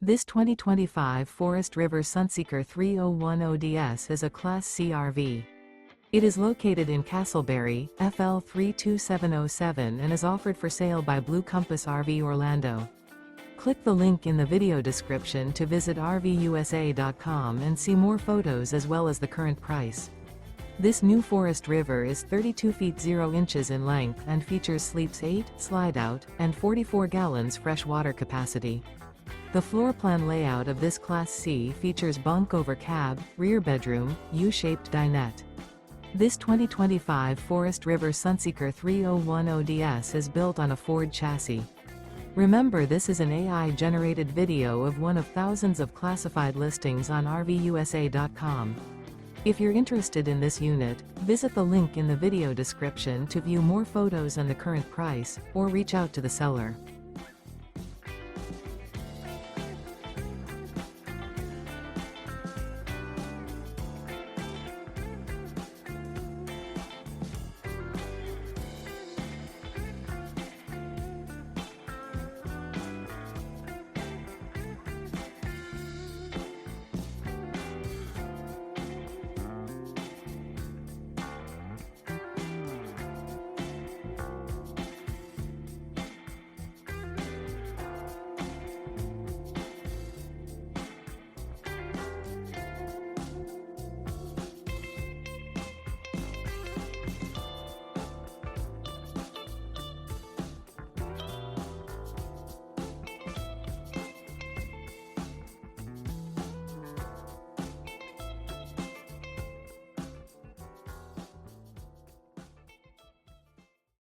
This 2025 Forest River Sunseeker 3010DS is a Class C RV. It is located in Casselberry, FL 32707 and is offered for sale by Blue Compass RV Orlando. Click the link in the video description to visit RVUSA.com and see more photos as well as the current price. This new Forest River is 32 feet 0 inches in length and features sleeps 8, Slideout, and 44 gallons fresh water capacity. The floor plan layout of this Class C features bunk over cab, rear bedroom, U-shaped dinette. This 2025 Forest River Sunseeker 3010DS is built on a Ford chassis. Remember, this is an AI-generated video of one of thousands of classified listings on RVUSA.com. If you're interested in this unit, visit the link in the video description to view more photos and the current price, or reach out to the seller.